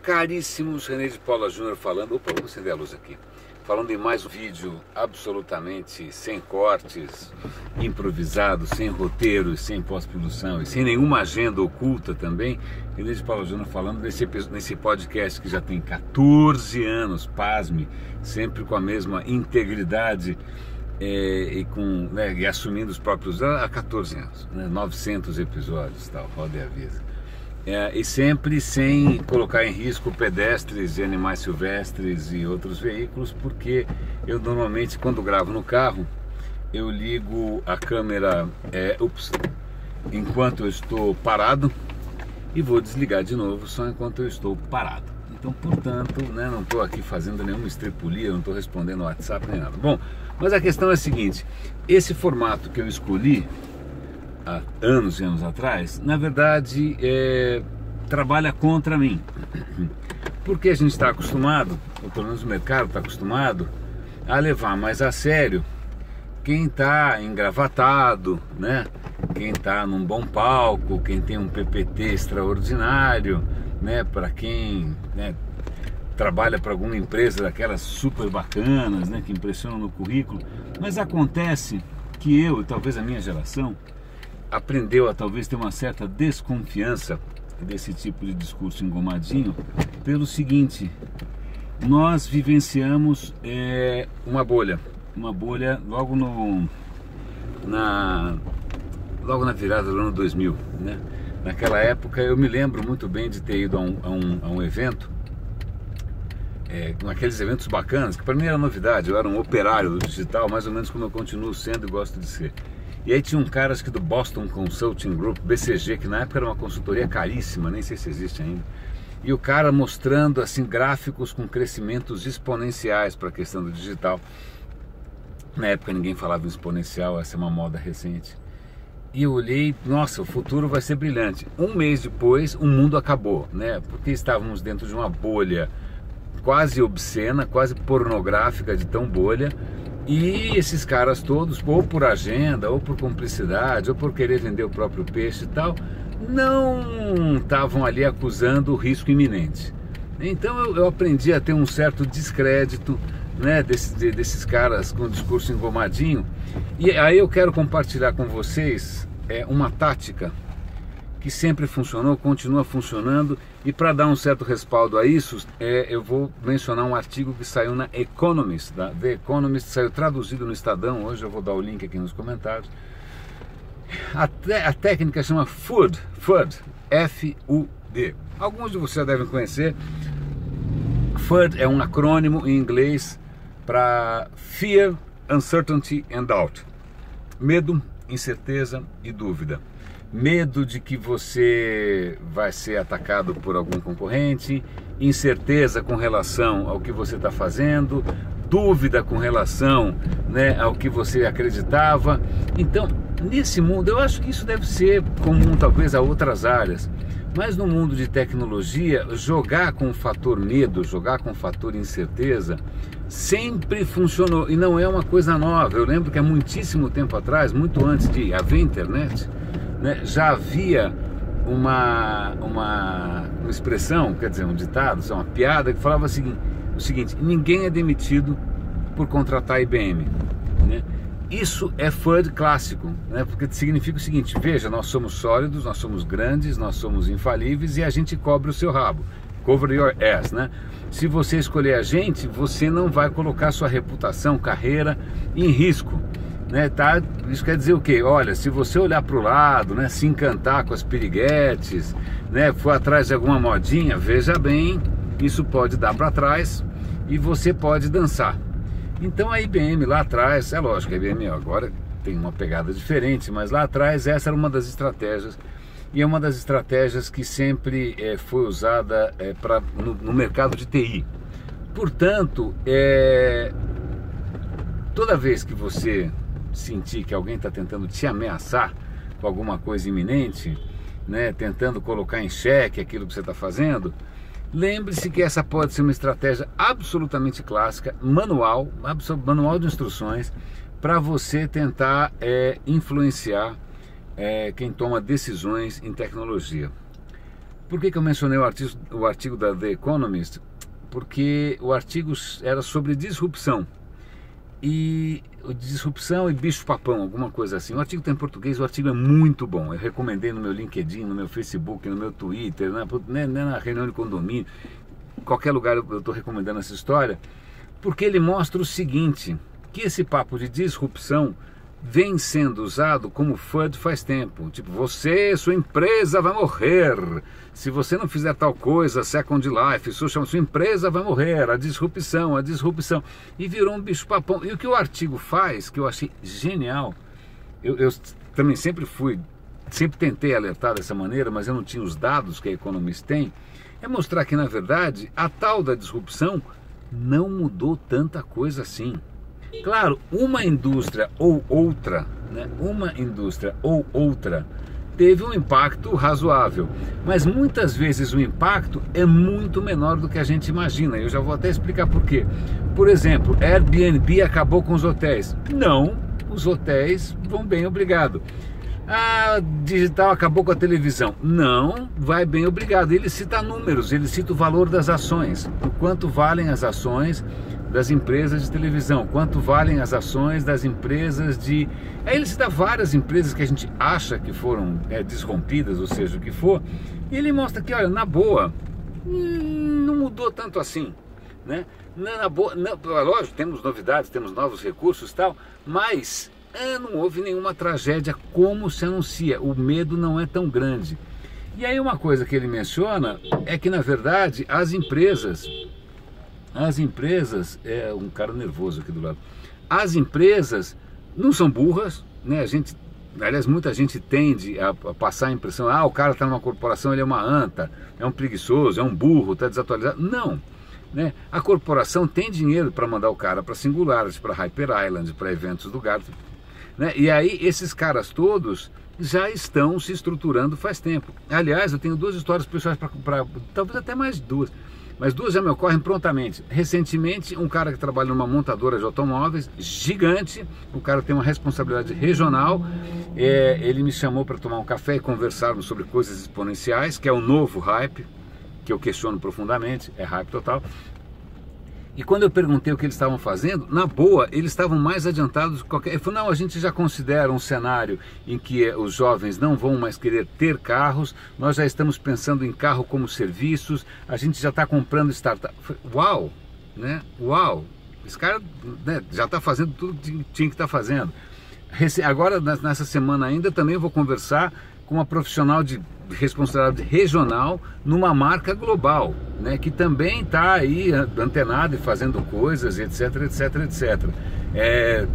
Caríssimos, René de Paula Júnior falando. Opa, vamos acender a luz aqui. Falando em mais um vídeo absolutamente sem cortes, improvisado, sem roteiros, sem pós-produção e sem nenhuma agenda oculta também. René de Paula Júnior falando nesse podcast que já tem 14 anos, pasme, sempre com a mesma integridade e assumindo os próprios há 14 anos, 900 episódios, tal, roda e avisa. E sempre sem colocar em risco pedestres e animais silvestres e outros veículos, porque eu normalmente, quando gravo no carro, eu ligo a câmera enquanto eu estou parado e vou desligar de novo só enquanto eu estou parado. Então, portanto, não estou aqui fazendo nenhuma estripulia, não estou respondendo WhatsApp nem nada. Bom, mas a questão é a seguinte: esse formato que eu escolhi há anos e anos atrás, na verdade, trabalha contra mim, porque a gente está acostumado, ou pelo menos o mercado está acostumado, a levar mais a sério quem está engravatado, quem está num bom palco, quem tem um PPT extraordinário, para quem trabalha para alguma empresa daquelas super bacanas, que impressionam no currículo. Mas acontece que eu, e talvez a minha geração, aprendeu a talvez ter uma certa desconfiança desse tipo de discurso engomadinho pelo seguinte: nós vivenciamos uma bolha logo na virada do ano 2000, Naquela época eu me lembro muito bem de ter ido a um evento, naqueles eventos bacanas, que para mim era novidade. Eu era um operário do digital, mais ou menos como eu continuo sendo e gosto de ser. E aí tinha um cara, acho que do Boston Consulting Group, BCG, que na época era uma consultoria caríssima, nem sei se existe ainda. E o cara mostrando assim gráficos com crescimentos exponenciais para a questão do digital. Na época ninguém falava em exponencial, essa é uma moda recente. E eu olhei, nossa, o futuro vai ser brilhante. Um mês depois, o mundo acabou, porque estávamos dentro de uma bolha quase obscena, quase pornográfica, de tão bolha. E esses caras todos, ou por agenda, ou por cumplicidade, ou por querer vender o próprio peixe e tal, não estavam ali acusando o risco iminente. Então eu aprendi a ter um certo descrédito, desses caras com discurso engomadinho. E aí eu quero compartilhar com vocês uma tática que sempre funcionou, continua funcionando, e para dar um certo respaldo a isso, eu vou mencionar um artigo que saiu na Economist, The Economist, saiu traduzido no Estadão, hoje eu vou dar o link aqui nos comentários. A técnica chama FUD, F-U-D. Alguns de vocês já devem conhecer. FUD é um acrônimo em inglês para Fear, Uncertainty and Doubt. Medo, incerteza e dúvida. Medo de que você vai ser atacado por algum concorrente, incerteza com relação ao que você está fazendo, dúvida com relação ao que você acreditava. Então, nesse mundo, eu acho que isso deve ser comum talvez a outras áreas, mas no mundo de tecnologia, jogar com o fator medo, jogar com o fator incerteza, sempre funcionou, e não é uma coisa nova. Eu lembro que há muitíssimo tempo atrás, muito antes de haver internet, já havia uma expressão, quer dizer, um ditado, uma piada que falava o seguinte: ninguém é demitido por contratar a IBM. Isso é FUD clássico, porque significa o seguinte: veja, nós somos sólidos, nós somos grandes, nós somos infalíveis e a gente cobre o seu rabo. Cover your ass, Se você escolher a gente, você não vai colocar sua reputação, carreira em risco. Isso quer dizer o quê? Olha, se você olhar para o lado, se encantar com as piriguetes, for atrás de alguma modinha, veja bem, isso pode dar para trás e você pode dançar. Então a IBM lá atrás, é lógico, a IBM agora tem uma pegada diferente, mas lá atrás essa era uma das estratégias, e é uma das estratégias que sempre foi usada no mercado de TI. Portanto, toda vez que você sentir que alguém está tentando te ameaçar com alguma coisa iminente, tentando colocar em xeque aquilo que você está fazendo, lembre-se que essa pode ser uma estratégia absolutamente clássica, manual de instruções, para você tentar influenciar quem toma decisões em tecnologia. Por que eu mencionei o artigo da The Economist? Porque o artigo era sobre disrupção. E disrupção e bicho-papão, alguma coisa assim. O artigo está em português, o artigo é muito bom. Eu recomendei no meu LinkedIn, no meu Facebook, no meu Twitter, na reunião de condomínio, qualquer lugar eu estou recomendando essa história, porque ele mostra o seguinte, que esse papo de disrupção vem sendo usado como FUD faz tempo. Tipo, sua empresa vai morrer. Se você não fizer tal coisa, Second Life, sua empresa vai morrer. A disrupção. E virou um bicho-papão. E o que o artigo faz, que eu achei genial, eu também sempre tentei alertar dessa maneira, mas eu não tinha os dados que a Economist tem, é mostrar que, na verdade, a tal da disrupção não mudou tanta coisa assim. Claro, uma indústria ou outra teve um impacto razoável, mas muitas vezes o impacto é muito menor do que a gente imagina. Eu já vou até explicar por quê. Por exemplo, Airbnb acabou com os hotéis. Não, os hotéis vão bem, obrigado. A digital acabou com a televisão. Não, vai bem, obrigado. Ele cita números, ele cita o valor das ações, o quanto valem as ações das empresas de televisão, quanto valem as ações das empresas de... Aí ele cita várias empresas que a gente acha que foram desrompidas, ou seja, o que for, e ele mostra que, olha, na boa, não mudou tanto assim, né? Na boa, lógico, temos novidades, temos novos recursos e tal, mas não houve nenhuma tragédia como se anuncia, o medo não é tão grande. E aí uma coisa que ele menciona é que, na verdade, as empresas, um cara nervoso aqui do lado, as empresas não são burras, né? Aliás, muita gente tende a passar a impressão, o cara está numa corporação, ele é uma anta, é um preguiçoso, é um burro, está desatualizado. Não, né? A corporação tem dinheiro para mandar o cara para Singularity, para Hyper Island, para eventos do Gartner, né? E aí esses caras todos já estão se estruturando faz tempo. Aliás, eu tenho duas histórias pessoais, talvez até mais duas, mas duas já me ocorrem prontamente. Recentemente, um cara que trabalha numa montadora de automóveis, gigante, o cara tem uma responsabilidade regional, ele me chamou para tomar um café e conversarmos sobre coisas exponenciais, que é o novo hype, que eu questiono profundamente, é hype total. E quando eu perguntei o que eles estavam fazendo, na boa, eles estavam mais adiantados do que qualquer... Ele falou, não, a gente já considera um cenário em que os jovens não vão mais querer ter carros, nós já estamos pensando em carro como serviços, a gente já está comprando startup. Uau, né? Uau, esse cara, né, já está fazendo tudo que tinha que estar fazendo. Agora, nessa semana ainda, também vou conversar com uma profissional de responsabilidade regional numa marca global, né, que também está aí antenada e fazendo coisas, etc, etc, etc.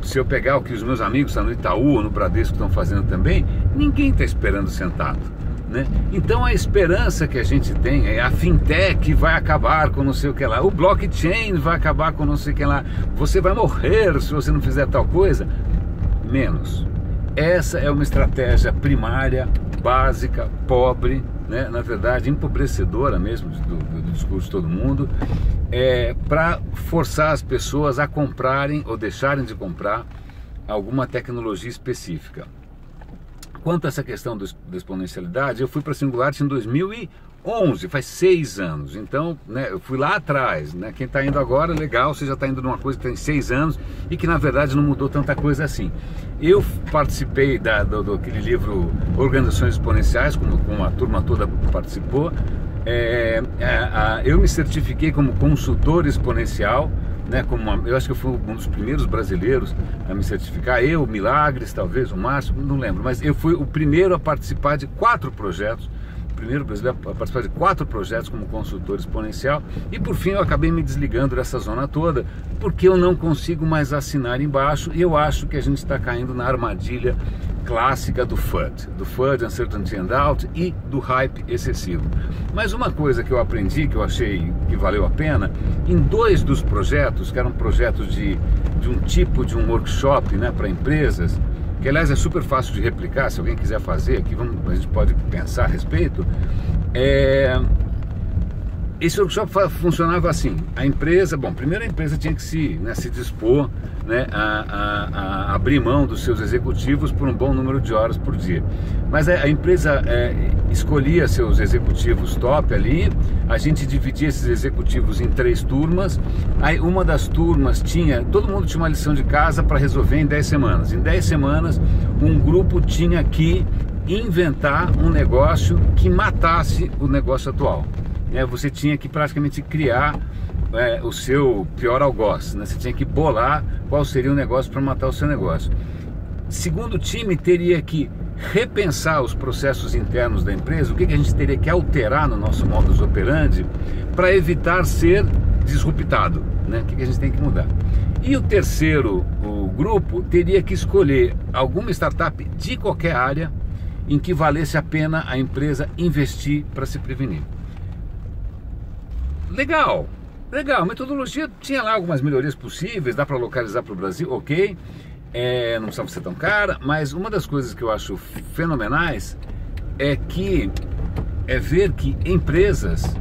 Se eu pegar o que os meus amigos no Itaú ou no Bradesco estão fazendo também, ninguém está esperando sentado, né? Então a esperança que a gente tem é a fintech vai acabar com não sei o que lá, o blockchain vai acabar com não sei o que lá, você vai morrer se você não fizer tal coisa. Menos. Essa é uma estratégia primária, básica, pobre, né? Na verdade empobrecedora mesmo do discurso de todo mundo, para forçar as pessoas a comprarem ou deixarem de comprar alguma tecnologia específica. Quanto a essa questão da exponencialidade, eu fui para a Singularity em 2011, faz 6 anos, então, né, eu fui lá atrás, né? Quem está indo agora, legal, você já está indo numa coisa que tem 6 anos e que na verdade não mudou tanta coisa assim. Eu participei daquele livro Organizações Exponenciais, como a turma toda participou, eu me certifiquei como consultor exponencial, né, eu acho que eu fui um dos primeiros brasileiros a me certificar, Milagres, talvez, o Márcio, não lembro, mas eu fui o primeiro a participar de 4 projetos, o primeiro brasileiro a participar de 4 projetos como consultor exponencial, e por fim eu acabei me desligando dessa zona toda, porque eu não consigo mais assinar embaixo, e eu acho que a gente está caindo na armadilha clássica do FUD, Uncertainty and Doubt, e do hype excessivo. Mas uma coisa que eu aprendi, que eu achei que valeu a pena, em 2 dos projetos, que eram projetos de um workshop, né, para empresas, que aliás é super fácil de replicar, se alguém quiser fazer aqui, a gente pode pensar a respeito, esse workshop funcionava assim. A empresa, bom, primeiro a empresa tinha que se dispor, né, a abrir mão dos seus executivos por um bom número de horas por dia. Mas a empresa escolhia seus executivos top ali, a gente dividia esses executivos em 3 turmas, aí uma das turmas todo mundo tinha uma lição de casa para resolver em 10 semanas. Em 10 semanas, um grupo tinha que inventar um negócio que matasse o negócio atual. Você tinha que praticamente criar o seu pior algoz, né? Você tinha que bolar qual seria o negócio para matar o seu negócio. Segundo time teria que repensar os processos internos da empresa, o que a gente teria que alterar no nosso modus operandi para evitar ser disruptado, né? O que a gente tem que mudar. E o terceiro grupo teria que escolher alguma startup de qualquer área em que valesse a pena a empresa investir para se prevenir. Legal, a metodologia tinha lá algumas melhorias possíveis, dá para localizar para o Brasil, ok, não precisava ser tão cara, mas uma das coisas que eu acho fenomenais é ver que empresas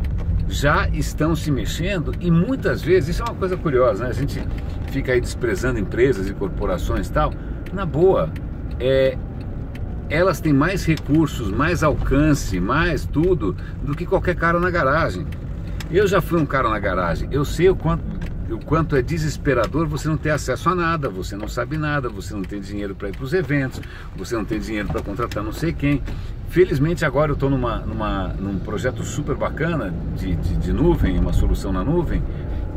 já estão se mexendo e muitas vezes, isso é uma coisa curiosa, né? A gente fica aí desprezando empresas e corporações e tal, na boa, elas têm mais recursos, mais alcance, mais tudo do que qualquer cara na garagem. Eu já fui um cara na garagem, eu sei o quanto é desesperador você não ter acesso a nada, você não sabe nada, você não tem dinheiro para ir para os eventos, você não tem dinheiro para contratar não sei quem. Felizmente agora eu estou num projeto super bacana de nuvem, uma solução na nuvem,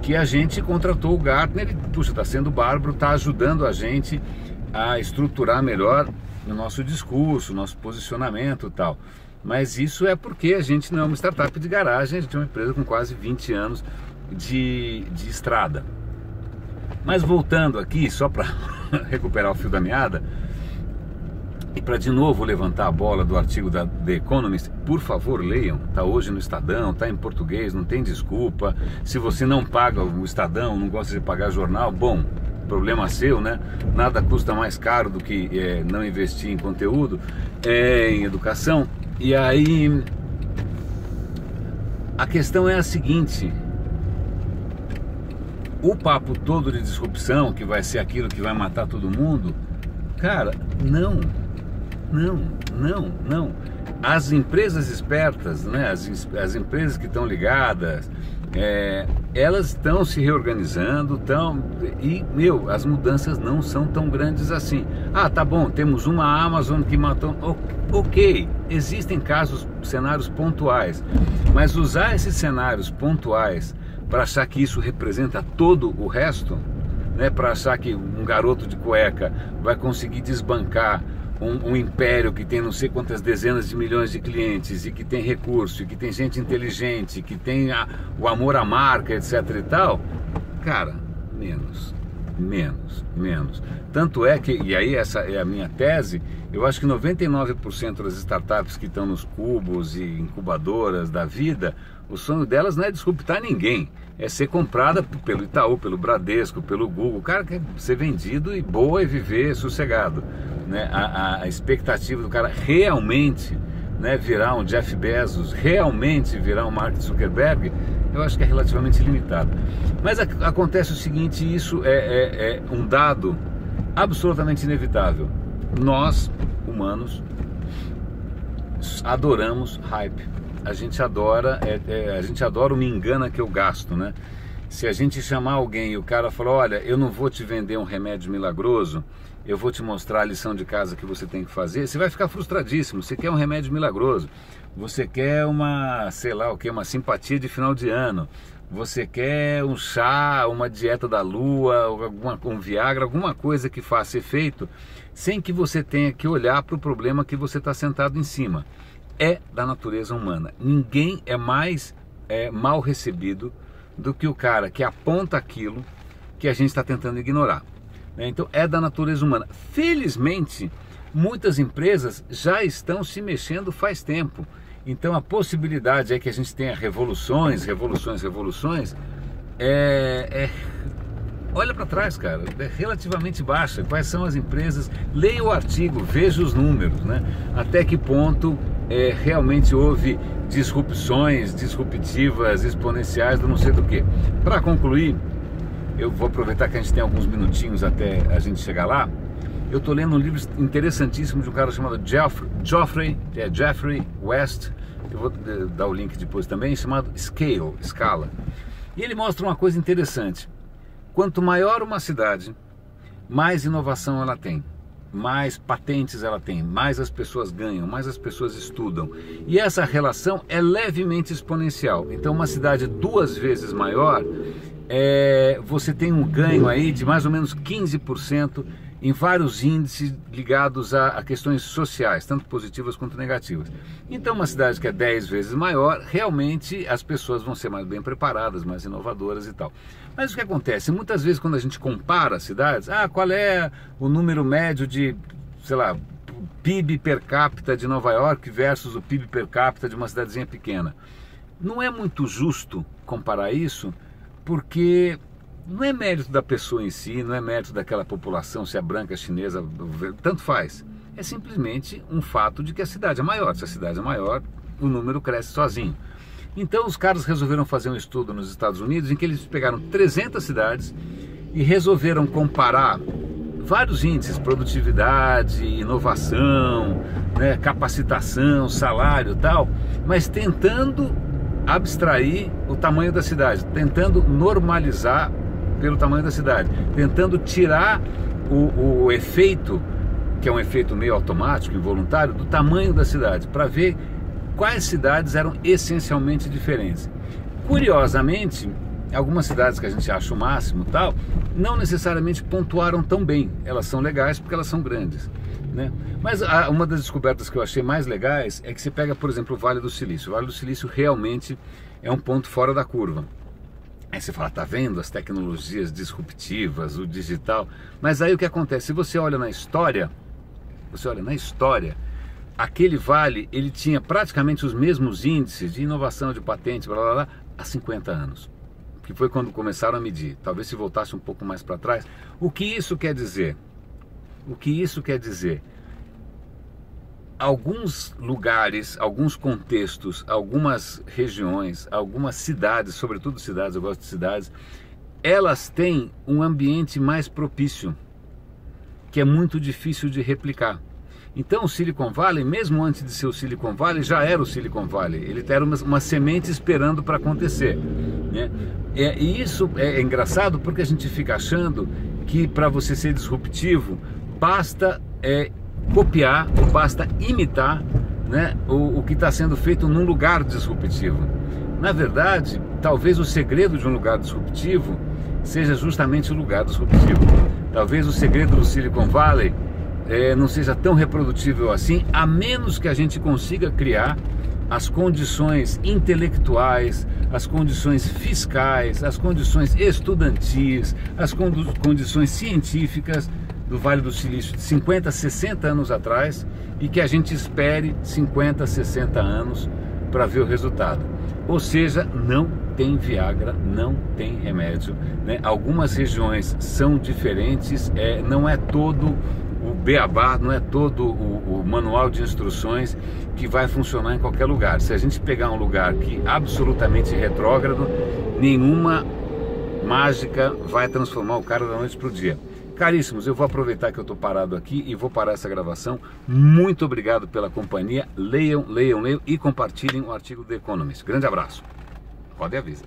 que a gente contratou o Gartner e, puxa, está sendo bárbaro, está ajudando a gente a estruturar melhor o nosso discurso, o nosso posicionamento e tal. Mas isso é porque a gente não é uma startup de garagem, a gente é uma empresa com quase 20 anos de estrada. Mas voltando aqui, só para recuperar o fio da meada, e para de novo levantar a bola do artigo da The Economist, por favor leiam, está hoje no Estadão, está em português, não tem desculpa. Se você não paga o Estadão, não gosta de pagar jornal, bom, problema seu, né? Nada custa mais caro do que não investir em conteúdo, em educação. E aí, a questão é a seguinte: o papo todo de disrupção, que vai ser aquilo que vai matar todo mundo, cara, não. As empresas espertas, né, as empresas que estão ligadas, elas estão se reorganizando, e, as mudanças não são tão grandes assim. Ah, tá bom, temos uma Amazon que matou... Ok, existem cenários pontuais, mas usar esses cenários pontuais para achar que isso representa todo o resto, né, para achar que um garoto de cueca vai conseguir desbancar um império que tem não sei quantas dezenas de milhões de clientes e que tem recurso, e que tem gente inteligente, que tem o amor à marca, etc e tal, cara, menos. Tanto é que, e aí essa é a minha tese, eu acho que 99% das startups que estão nos cubos e incubadoras da vida, o sonho delas não é disruptar ninguém, é ser comprada pelo Itaú, pelo Bradesco, pelo Google. O cara quer ser vendido e boa e viver sossegado, né? A expectativa do cara realmente, né, virar um Jeff Bezos, realmente virar um Mark Zuckerberg, eu acho que é relativamente limitado. Mas acontece o seguinte, isso é um dado absolutamente inevitável. Nós, humanos, adoramos hype. A gente adora o me engana que eu gasto, né? Se a gente chamar alguém e o cara falar, olha, eu não vou te vender um remédio milagroso, eu vou te mostrar a lição de casa que você tem que fazer, você vai ficar frustradíssimo. Você quer um remédio milagroso, você quer uma, sei lá o que, uma simpatia de final de ano, você quer um chá, uma dieta da lua, um Viagra, alguma coisa que faça efeito, sem que você tenha que olhar para o problema que você está sentado em cima. É da natureza humana. Ninguém é mais mal recebido do que o cara que aponta aquilo que a gente está tentando ignorar. Então é da natureza humana. Felizmente, muitas empresas já estão se mexendo faz tempo. Então a possibilidade é que a gente tenha revoluções. Olha para trás, cara, é relativamente baixa. Quais são as empresas? Leia o artigo, veja os números, né? Até que ponto realmente houve disrupções disruptivas, exponenciais, do não sei do que. Para concluir, eu vou aproveitar que a gente tem alguns minutinhos até a gente chegar lá. Eu estou lendo um livro interessantíssimo de um cara chamado Geoffrey West, eu vou dar o link depois também, chamado Escala. E ele mostra uma coisa interessante. Quanto maior uma cidade, mais inovação ela tem, mais patentes ela tem, mais as pessoas ganham, mais as pessoas estudam. E essa relação é levemente exponencial. Então uma cidade 2 vezes maior, você tem um ganho aí de mais ou menos 15% em vários índices ligados a questões sociais, tanto positivas quanto negativas. Então uma cidade que é 10 vezes maior, realmente as pessoas vão ser mais bem preparadas, mais inovadoras e tal. Mas o que acontece? Muitas vezes quando a gente compara cidades, qual é o número médio de, sei lá, PIB per capita de Nova York versus o PIB per capita de uma cidadezinha pequena. Não é muito justo comparar isso, porque não é mérito da pessoa em si, não é mérito daquela população, se é branca, chinesa, tanto faz. É simplesmente um fato de que a cidade é maior. Se a cidade é maior, o número cresce sozinho. Então os caras resolveram fazer um estudo nos Estados Unidos em que eles pegaram 300 cidades e resolveram comparar vários índices, produtividade, inovação, né, capacitação, salário e tal, mas tentando abstrair o tamanho da cidade, tentando normalizar pelo tamanho da cidade, tentando tirar o efeito, que é um efeito meio automático, involuntário, do tamanho da cidade, para ver quais cidades eram essencialmente diferentes. Curiosamente, algumas cidades que a gente acha o máximo tal, não necessariamente pontuaram tão bem. Elas são legais porque elas são grandes, né? Mas uma das descobertas que eu achei mais legais é que você pega, por exemplo, o Vale do Silício. O Vale do Silício realmente é um ponto fora da curva. Aí você fala, tá vendo as tecnologias disruptivas, o digital, mas aí o que acontece? Se você olha na história, aquele vale, ele tinha praticamente os mesmos índices de inovação, de patente, blá, blá, blá, há 50 anos, que foi quando começaram a medir. Talvez se voltasse um pouco mais para trás. O que isso quer dizer? Alguns lugares, alguns contextos, algumas regiões, algumas cidades, sobretudo cidades, eu gosto de cidades, elas têm um ambiente mais propício, que é muito difícil de replicar. Então o Silicon Valley, mesmo antes de ser o Silicon Valley, já era o Silicon Valley. Ele era uma semente esperando para acontecer, né? E isso é engraçado porque a gente fica achando que para você ser disruptivo, basta copiar, ou basta imitar, né, o que está sendo feito num lugar disruptivo. Na verdade, talvez o segredo de um lugar disruptivo seja justamente o lugar disruptivo. Talvez o segredo do Silicon Valley não seja tão reprodutível assim, a menos que a gente consiga criar as condições intelectuais, as condições fiscais, as condições estudantis, as condições científicas do Vale do Silício de 50, 60 anos atrás, e que a gente espere 50, 60 anos para ver o resultado. Ou seja, não tem Viagra, não tem remédio, né? Algumas regiões são diferentes, não é todo o beabá, não é todo o manual de instruções que vai funcionar em qualquer lugar. Se a gente pegar um lugar que é absolutamente retrógrado, nenhuma mágica vai transformar o cara da noite para o dia. Caríssimos, eu vou aproveitar que eu estou parado aqui e vou parar essa gravação. Muito obrigado pela companhia. Leiam e compartilhem o artigo do The Economist. Grande abraço. Roda e avisa.